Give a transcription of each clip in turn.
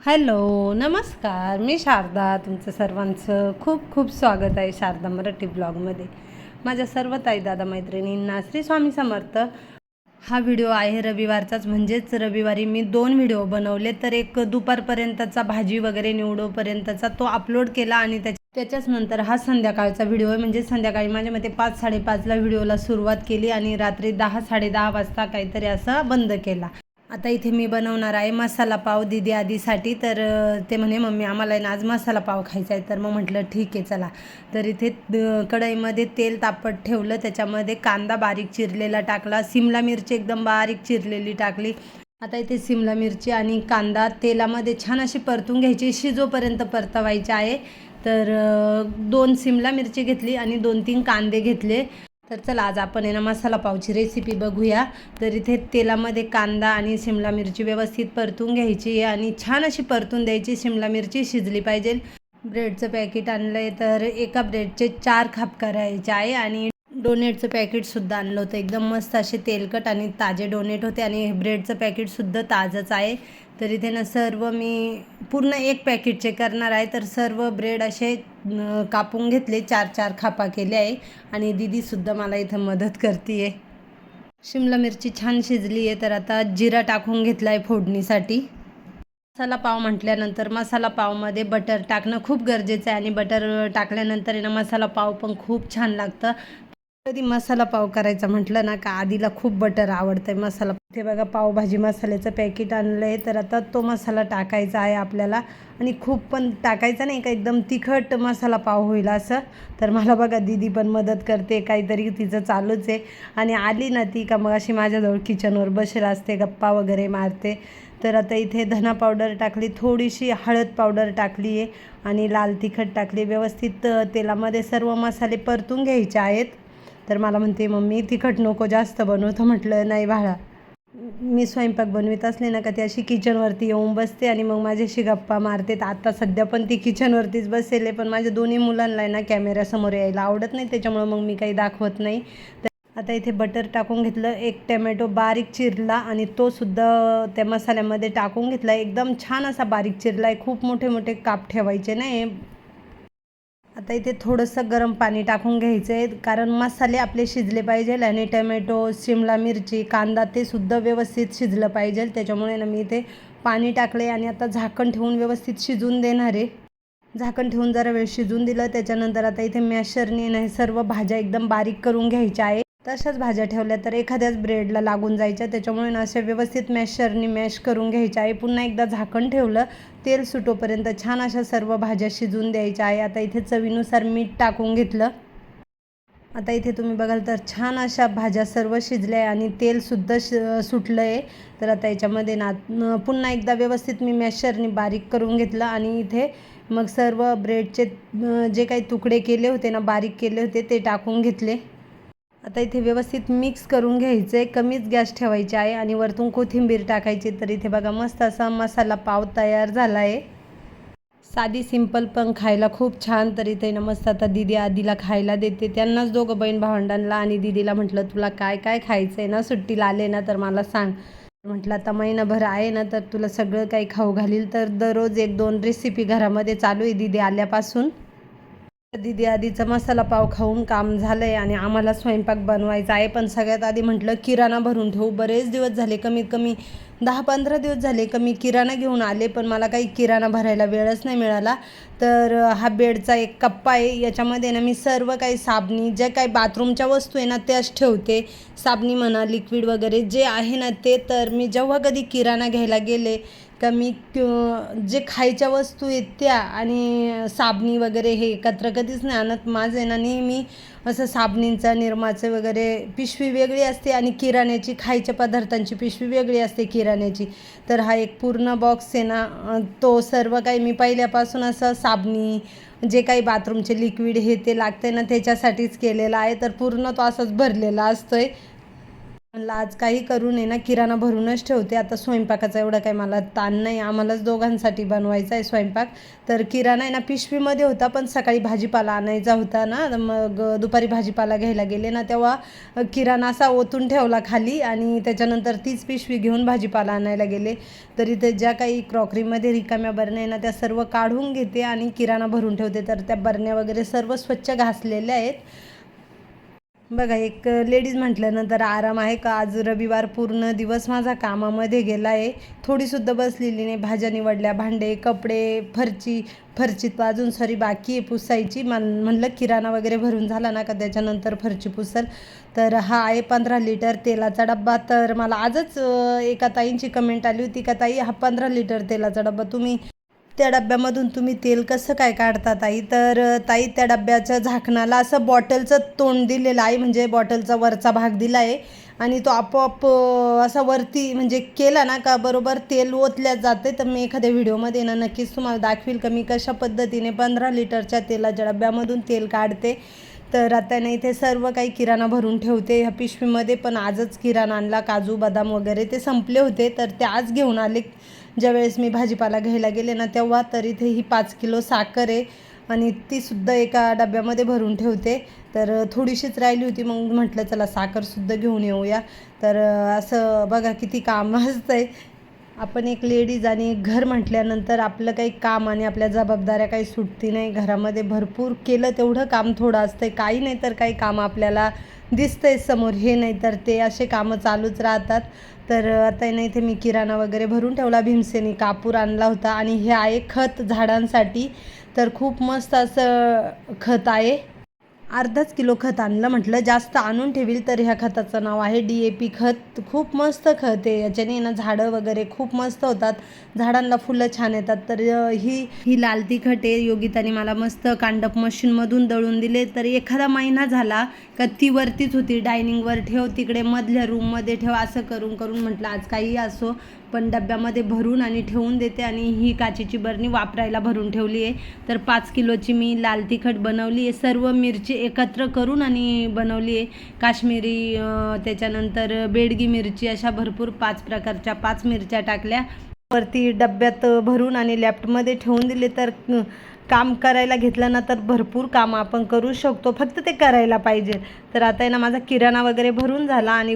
Hello, नमस्कार. मी शारदा. तुमचं सर्वांचं खूप खूप स्वागत आहे शारदा मराठी ब्लॉगमध्ये. माझ्या सर्व ताई दादा मैत्रिणींना श्री स्वामी समर्थ. हा व्हिडिओ आहे रविवारचाच, म्हणजेच रविवारी मी 2 व्हिडिओ बनवले. तर एक दुपारपर्यंतचा भाजी वगैरे निवडोपर्यंतचा तो अपलोड केला आणि त्याच्याच नंतर हा संध्याकाळचा व्हिडिओ आहे. म्हणजे संध्याकाळी माझ्या मते 5-5:30ला व्हिडिओला सुरुवात केली आणि रात्री 10-10:30 वाजता काहीतरी असा बंद केला. आता इथे मी बनवणार आहे मसाला पाव दीदी आधीसाठी. तर ते म्हणे मम्मी आम्हाला ना आज मसाला पाव खायचा आहे. तर मग म्हटलं ठीक आहे चला. तर इथे कढईमध्ये तेल तापत ठेवलं, त्याच्यामध्ये कांदा बारीक चिरलेला टाकला, सिमला मिरची एकदम बारीक चिरलेली टाकली. आता इथे सिमला मिरची आणि कांदा तेलामध्ये छान अशी परतून घ्यायची, शिजोपर्यंत परतवायची आहे. तर 2 सिमला मिरची घेतली आणि 2-3 कांदे घेतले. तर चला आज आपण आहे ना मसाला पावची रेसिपी बघूया. तर इथे तेलामध्ये कांदा आणि शिमला मिरची व्यवस्थित परतून घ्यायची आणि छान अशी परतून द्यायची. शिमला मिरची शिजली पाहिजे. ब्रेडचं पॅकेट आणलं आहे, तर एका ब्रेडचे 4 खाप करायचे आहे आणि डोनेटचं पॅकेटसुद्धा आणलं होतं. एकदम मस्त असे तेलकट आणि ताजे डोनेट होते आणि ब्रेडचं पॅकेटसुद्धा ताजंच आहे. तर इथे ना सर्व मी पूर्ण 1 पॅकेटचे करणार आहे. तर सर्व ब्रेड असे कापून घेतले, 4-4 खापा केले आहे आणि दीदीसुद्धा मला इथं मदत करते आहे. शिमला मिरची छान शिजली आहे, तर आता जिरा टाकून घेतला आहे फोडणीसाठी. मसाला पाव म्हटल्यानंतर मसाला पावमध्ये बटर टाकणं खूप गरजेचं आहे आणि बटर टाकल्यानंतर आहे ना मसाला पाव पण खूप छान लागतं. कधी मसाला पाव करायचा म्हटलं ना का आधीला खूप बटर आवडतं आहे मसाला. ते बघा पावभाजी मसाल्याचं पॅकेट आणलं आहे, तर आता तो मसाला टाकायचा आहे आपल्याला आणि खूप पण टाकायचा नाही का, एकदम तिखट मसाला पाव होईल असं. तर मला बघा दीदी पण मदत करते, काहीतरी तिचं चालूच आहे. आणि आली ना ती का मग अशी माझ्याजवळ किचनवर बसेल असते, गप्पा वगैरे मारते. तर आता इथे धना पावडर टाकली, थोडीशी हळद पावडर टाकली आहे आणि लाल तिखट टाकली. व्यवस्थित तेलामध्ये सर्व मसाले परतून घ्यायचे आहेत. तर मला म्हणते मम्मी तिखट नको जास्त बनवू. तर म्हटलं नाही बाळा, मी स्वयंपाक बनवीत असले ना का ती अशी किचनवरती येऊन बसते आणि मग माझ्याशी गप्पा मारते. तर आता सध्या पण ती किचनवरतीच बसेल आहे, पण माझ्या दोन्ही मुलांना ना कॅमेऱ्यासमोर यायला आवडत नाही, त्याच्यामुळं मग मी काही दाखवत नाही. तर आता इथे बटर टाकून घेतलं, 1 टमॅटो बारीक चिरला आणि तो सुद्धा त्या मसाल्यामध्ये टाकून घेतला. एकदम छान असा बारीक चिरला आहे, खूप मोठे मोठे काप ठेवायचे नाही. आता इथे थोडंसं गरम पाणी टाकून घ्यायचं आहे, कारण मसाले आपले शिजले पाहिजे आणि टमॅटो, शिमला मिरची, कांदा ते सुद्धा व्यवस्थित शिजलं पाहिजे. त्याच्यामुळे ना मी इथे पाणी टाकले आणि आता झाकण ठेवून व्यवस्थित शिजून देणार आहे. झाकण ठेवून जरा वेळ शिजून दिलं, त्याच्यानंतर आता इथे मॅशरने ना सर्व भाज्या एकदम बारीक करून घ्यायच्या आहे. तशाच भाज्या ठेवल्या तर एखाद्याच ब्रेडला लागून जायच्या, त्याच्यामुळे ना अशा व्यवस्थित मॅशरने मॅश करून घ्यायच्या आहे. पुन्हा एकदा झाकण ठेवलं, तेल सुटोपर्यंत छान अशा सर्व भाज्या शिजून द्यायच्या आहे. आता इथे चवीनुसार मीठ टाकून घेतलं. आता इथे तुम्ही बघाल तर छान अशा भाज्या सर्व शिजल्या आहे आणि तेलसुद्धा सुटलं आहे. तर आता याच्यामध्ये ना पुन्हा एकदा व्यवस्थित मी मॅशरने बारीक करून घेतलं आणि इथे मग सर्व ब्रेडचे जे काही तुकडे केले होते ना, बारीक केले होते ते टाकून घेतले. आता इथे व्यवस्थित मिक्स करून घ्यायचं आहे, कमीच गॅस ठेवायची आहे आणि वरतून कोथिंबीर टाकायची. तर इथे बघा मस्त असा मसाला पाव तयार झाला आहे. साधी सिंपल पण खायला खूप छान. तर इथे ना मस्त आता दीदी आधीला खायला देते, त्यांनाच दोघं बहीण भावंडांना. आणि दीदीला म्हटलं तुला काय काय खायचं आहे ना, सुट्टीला आले ना तर मला सांग. म्हटलं आता महिनाभर आहे ना तर तुला सगळं काही खाऊ घालील. तर दररोज 1-2 रेसिपी घरामध्ये चालू आहे दीदी आल्यापासून. दीदी आधीचा मसाला पाव खाऊन काम झालं आहे आणि आम्हाला स्वयंपाक बनवायचा आहे. पण सगळ्यात आधी म्हटलं किराणा भरून ठेवू. बरेच दिवस झाले, कमीत कमी 10-15 दिवस झाले का मी किराणा घेऊन आले, पण मला काही किराणा भरायला वेळच नाही मिळाला. तर हा बेडचा एक कप्पा आहे, याच्यामध्ये ना मी सर्व काही साबणी, जे काही बाथरूमच्या वस्तू आहे ना त्याच ठेवते. साबणी म्हणा, लिक्विड वगैरे जे आहे ना ते. तर मी जेव्हा कधी किराणा घ्यायला गेले का मी जे खायच्या वस्तू आहेत त्या आणि साबणी वगैरे हे एकत्र कधीच नाही आणत. माझं आहे ना नेहमी असं साबणींचं, निरमाचं वगैरे पिशवी वेगळी असते आणि किराण्याची खायच्या पदार्थांची पिशवी वेगळी असते किराण्याची. तर हा एक पूर्ण बॉक्स आहे ना, तो सर्व काही मी पहिल्यापासून असं साबणी, जे काही बाथरूमचे लिक्विड हे ते लागते ना त्याच्यासाठीच केलेला आहे. तर पूर्ण तो असाच भरलेला असतो आहे. म्हणलं आज काही करून आहे ना किराणा भरूनच ठेवते. आता स्वयंपाकाचा एवढा काही मला ताण नाही, आम्हालाच दोघांसाठी बनवायचा आहे स्वयंपाक. तर किराणा आहे ना पिशवीमध्ये होता, पण सकाळी भाजीपाला आणायचा होता ना, मग दुपारी भाजीपाला घ्यायला गेले ना तेव्हा किराणा असा ओतून ठेवला खाली आणि त्याच्यानंतर तीच पिशवी घेऊन भाजीपाला आणायला गेले. तर इथे ज्या काही क्रॉकरीमध्ये रिकाम्या बरण्या आहे ना त्या सर्व काढून घेते आणि किराणा भरून ठेवते. तर त्या बरण्या वगैरे सर्व स्वच्छ घासलेल्या आहेत. बघा, एक लेडीज म्हटल्यानंतर आराम आहे का? आज रविवार पूर्ण दिवस माझा कामामध्ये गेला आहे, थोडीसुद्धा बसलेली नाही. भाज्या निवडल्या, भांडे, कपडे, फरची तर अजून बाकी आहे पुसायची. म्हणलं किराणा वगैरे भरून झाला ना का त्याच्यानंतर फरची पुसल. तर हा आहे 15 लिटर तेलाचा डब्बा. तर मला आजच एका ताईंची कमेंट आली होती का ताई हा 15 लिटर तेलाचा डब्बा त्या डब्यामधून तुम्ही तेल कसं काय काढता ताई? तर ताई त्या डब्याच्या झाकणाला असं बॉटलचं तोंड दिलेलं आहे, म्हणजे बॉटलचा वरचा भाग दिला आहे आणि तो आपोआप असा वरती म्हणजे केला ना का बरोबर तेल ओतल्या जाते. तर मी एखाद्या व्हिडिओमध्ये ना नक्कीच तुम्हाला दाखवील का मी कशा पद्धतीने 15 लिटरच्या तेलाच्या डब्यामधून तेल काढते. तर आता ना इथे सर्व काही किराणा भरून ठेवते ह्या पिशवीमध्ये. पण आजच किराणा आणला, काजू बदाम वगैरे ते संपले होते तर ते आज घेऊन आले ज्यावेळेस मी भाजीपाला घ्यायला गेले ना तेव्हा. तर इथे ही 5 किलो साखर आहे आणि तीसुद्धा एका डब्यामध्ये भरून ठेवते. तर थोडीशीच राहिली होती, मग म्हटलं चला साखरसुद्धा घेऊन येऊया. तर असं बघा किती काम असतं आहे. आपण एक लेडीज आणि घर म्हटल्यानंतर आपलं काही काम आणि आपल्या जबाबदाऱ्या काही सुटती नाही. घरामध्ये भरपूर केलं तेवढं काम थोडं असतं, काही नाही तर काही काम आपल्याला दिसतंय समोर, हे नाही तर ते असे कामं चालूच राहतात. तर आता ना इथे मी किराणा वगैरे भरून ठेवला. भीमसेनी कापूर आणला होता आणि हे आहे खत झाडांसाठी. तर खूप मस्त असं खत आहे. अर्धाच किलो खत आणलं, म्हटलं जास्त आणून ठेवील. तर ह्या खताचं नाव आहे DAP खत. खूप मस्त खत आहे, याच्याने ना झाडं वगैरे खूप मस्त होतात, झाडांना फुलं छान येतात. तर ही लाल तिखट आहे, योगिताने मला मस्त कांडप मशीनमधून दळून दिले. तर एखादा महिना झाला का ती वरतीच होती, डायनिंगवर ठेव, तिकडे मधल्या रूममध्ये ठेव, असं करून करून म्हटलं आज काही असो पण डब्यामध्ये भरून आणि ठेवून देते. आणि ही काचेची बरणी वापरायला भरून ठेवली आहे. तर 5 किलोची मी लाल तिखट बनवली आहे, सर्व मिरची एकत्र करून आणि बनवली आहे. काश्मीरी, त्याच्यानंतर बेडगी मिरची, अशा भरपूर 5 प्रकारच्या 5 मिरच्या टाकल्या, वरती डब्यात भरून आणि लॅपटॉपमध्ये ठेवून दिले. तर काम करायला घेतलं ना तर भरपूर काम आपण करू शकतो, फक्त ते करायला पाहिजे. तर आता आहे ना माझा किराणा वगैरे भरून झाला आणि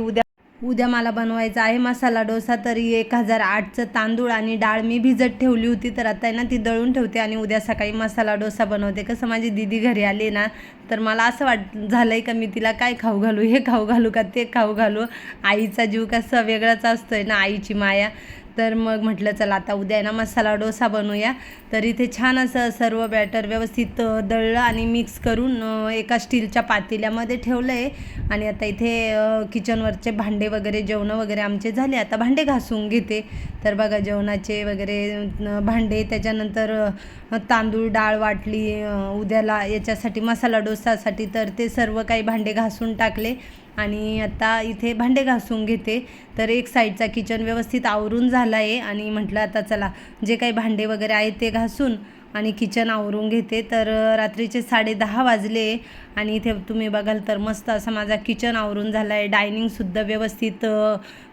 उद्या मला बनवायचा आहे मसाला डोसा. तरी 1008चं तांदूळ आणि डाळ मी भिजत ठेवली होती. तर आता आहे ना ती दळून ठेवते आणि उद्या सकाळी मसाला डोसा बनवते. कसं माझी दीदी घरी आली ना तर मला असं झालं आहे का मी तिला काय खाऊ घालू, हे खाऊ घालू का ते खाऊ घालू. आईचा जीव कसा वेगळाच असतो आहे ना, आईची माया. तर मग म्हटलं चला आता उद्या आहे ना मसाला डोसा बनवूया. तर इथे छान असं सर्व बॅटर व्यवस्थित दळलं आणि मिक्स करून एका स्टीलच्या पातेल्यामध्ये ठेवलं आहे. आणि आता इथे किचनवरचे भांडे वगैरे, जेवणं वगैरे आमचे झाले, आता भांडे घासून घेते. तर बघा जेवणाचे वगैरे भांडे, त्याच्यानंतर तांदूळ डाळ वाटली उद्याला याच्यासाठी मसाला डोसासाठी, तर ते सर्व काही भांडे घासून टाकले आणि आता इथे भांडे घासून घेते. तर एक साईडचा किचन व्यवस्थित आवरून झाला आहे आणि म्हटलं आता चला जे काही भांडे वगैरे आहेत ते घासून आणि किचन आवरून घेते. तर रात्रीचे 10:30 वाजले आणि इथे तुम्ही बघाल तर मस्त असा माझा किचन आवरून झाला आहे. डायनिंगसुद्धा व्यवस्थित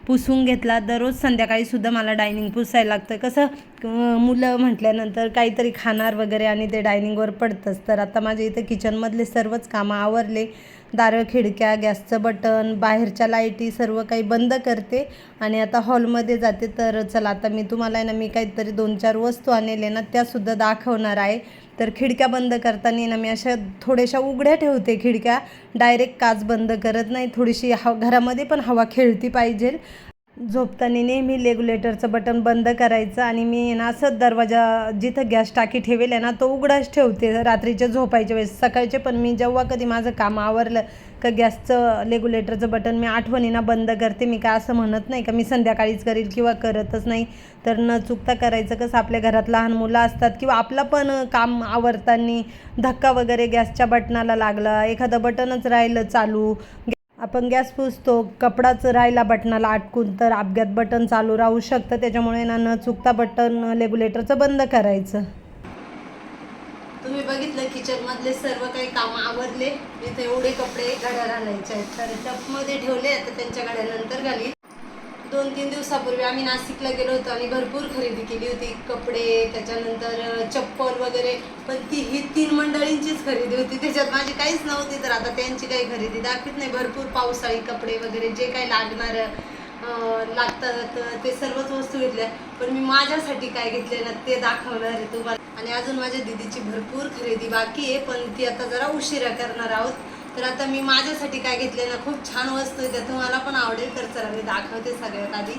पुसून घेतला. दररोज संध्याकाळीसुद्धा मला डायनिंग पुसायला लागतं, कसं मुलं म्हटल्यानंतर काहीतरी खाणार वगैरे आणि ते डायनिंगवर पडतंच. तर आता माझ्या इथे किचनमधले सर्वच कामं आवरले. दारं, खिडक्या, गॅसचं बटन, बाहेरच्या लाईटी सर्व काही बंद करते आणि आता हॉलमध्ये जाते. तर चला आता मी तुम्हाला ना मी काहीतरी 2-4 वस्तू आणले ना त्यासुद्धा दाखवणार आहे. तर खिडक्या बंद करताना ना मी अशा थोड्याशा उघड्या ठेवते खिडक्या, डायरेक्ट काच बंद करत नाही. थोडीशी घरामध्ये पण हवा खेळती पाहिजे. झोपताना नेहमी रेग्युलेटरचं बटन बंद करायचं आणि मी ना असं दरवाजा जिथं गॅस टाकी ठेवेल आहे ना तो उघडाच ठेवते रात्रीच्या झोपायच्या वेळेस. सकाळचे पण मी जेव्हा कधी माझं काम आवरलं का गॅसचं रेग्युलेटरचं बटन मी आठवणीनं बंद करते. मी काय असं म्हणत नाही का मी संध्याकाळीच करील किंवा करतच नाही. तर न चुकता करायचं. कसं आपल्या घरात लहान मुलं असतात किंवा आपलं पण काम आवरताना धक्का वगैरे गॅसच्या बटनाला लागला, एखादं बटनच राहिलं चालू, आपण गॅस पुसतो, कपडाच राहिला बटनाला अटकून, तर अपघात बटन चालू राहू शकतं. त्याच्यामुळे ना न चुकता बटन रेग्युलेटरचं बंद करायचं. तुम्ही तुम्ही बघितलं किचनमधले सर्व काही कामं आवरले. इथे एवढे कपडे घड्या घालायचे आहेत तर टपमध्ये ठेवले. आता त्यांच्या घड्या नंतर घालीन. 2-3 दिवसापूर्वी आम्ही नाशिकला गेलो होतो आणि भरपूर खरेदी केली होती. कपडे, त्याच्यानंतर चप्पल वगैरे. पण ही 3 मंडळींचीच खरेदी होती, त्याच्यात माझी काहीच नव्हती. तर आता त्यांची काही खरेदी दाखवत नाही. भरपूर पावसाळी कपडे वगैरे जे काही लागतात ते सर्वच वस्तू घेतल्या. पण मी माझ्यासाठी काय घेतले ना ते दाखवणार आहे तुम्हाला. आणि अजून माझ्या दीदीची भरपूर खरेदी बाकी आहे, पण ती आता जरा उशिरा करणार आहोत. तर आता मी माझ्यासाठी काय घेतले ना, खूप छान वस्तू आहे, त्या तुम्हाला पण आवडेल. तर चला मी दाखवते सगळ्यात आधी.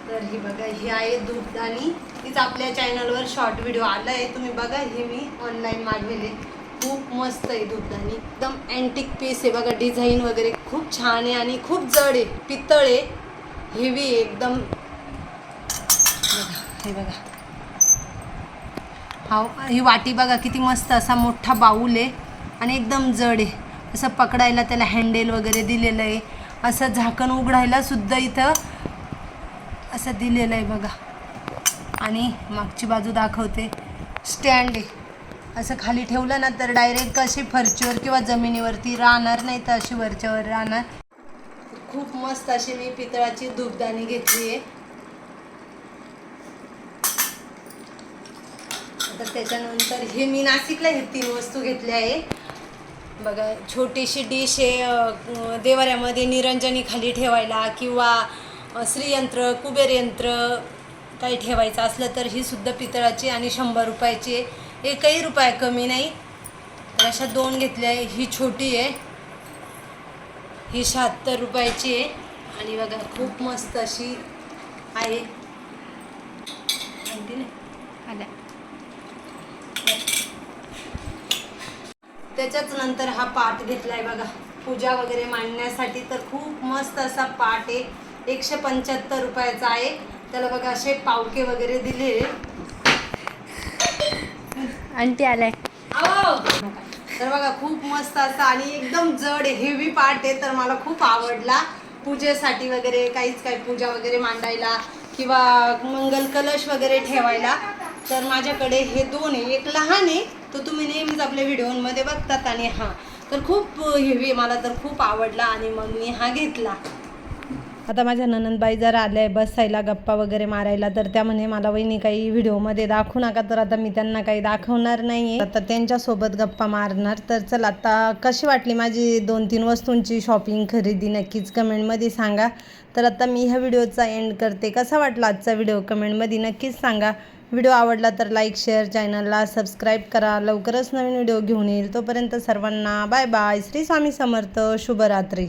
तर ही बघा, ही आहे धूपदाणी. तीच आपल्या चॅनलवर शॉर्ट व्हिडिओ आला आहे, तुम्ही बघा. हे मी ऑनलाईन मागवले. खूप मस्त आहे धूपदाणी. एकदम अँटिक पीस आहे बघा. डिझाईन वगैरे खूप छान आहे आणि खूप जड आहे. पितळ आहे, हेवी आहे एकदम. हे बघा, ही वाटी बघा किती मस्त. असा मोठा बाऊल आहे आणि एकदम जड आहे. असं पकडायला त्याला हँडेल वगैरे दिलेलं आहे. असं झाकण उघडायला सुद्धा इथं असं दिलेलं आहे बघा. आणि मागची बाजू दाखवते. स्टँड आहे. असं खाली ठेवलं ना तर डायरेक्ट अशी फरशीवर किंवा जमिनीवरती राहणार नाही, तर अशी वरच्यावर राहणार. खूप मस्त अशी मी पितळाची धूपदाणी घेतली आहे. तर त्याच्यानंतर हे मी नाशिकला हे 3 वस्तू घेतल्या आहे बघा. छोटीशी डिश आहे देवाऱ्यामध्ये निरंजनी खाली ठेवायला, किंवा श्रीयंत्र, कुबेर यंत्र काही ठेवायचं असलं तर ही सुद्धा पितळाची आणि 100 रुपयाची आहे. एकही रुपया कमी नाही. तर अशा 2 घेतल्या आहे. ही छोटी आहे, ही 76 रुपयाची आहे. आणि बघा खूप मस्त अशी आहे. आल्या. त्याच्याच नंतर हा पाट घेतलाय बघा, पूजा वगैरे मांडण्यासाठी. तर खूप मस्त असा पाट आहे. 175 रुपयाचा आहे. त्याला बघा असे पावके वगैरे दिले. आंटी आलाय. तर बघा खूप मस्त असा आणि एकदम जड आहे, हेवी पाट आहे. तर मला खूप आवडला पूजेसाठी वगैरे. काही पूजा वगैरे मांडायला किंवा मंगल कलश वगैरे ठेवायला. तर माझ्याकडे हे 2 आहे. एक लहान आहे, तो तुम्ही नेहमीच आपल्या व्हिडिओमध्ये बघतात. आणि हा तर खूप हेवी आहे. मला तर खूप आवडला आणि मग मी हा घेतला. आता माझ्या ननंदबाई जरा आल्या आहे बसायला, गप्पा वगैरे मारायला. तर त्या म्हणे मला वहिनी काही व्हिडिओमध्ये दाखवू नका. तर आता मी त्यांना काही दाखवणार नाही आहे, आता त्यांच्यासोबत गप्पा मारणार. तर चल, आता कशी वाटली माझी 2-3 वस्तूंची शॉपिंग खरेदी नक्कीच कमेंटमध्ये सांगा. तर आता मी ह्या व्हिडिओचा एंड करते. कसा वाटला आजचा व्हिडिओ कमेंटमध्ये नक्कीच सांगा. व्हिडिओ आवडला तर लाईक, शेअर, चॅनलला सबस्क्राईब करा. लवकरच नवीन व्हिडिओ घेऊन येईल. तोपर्यंत सर्वांना बाय बाय. श्री स्वामी समर्थ. शुभरात्री.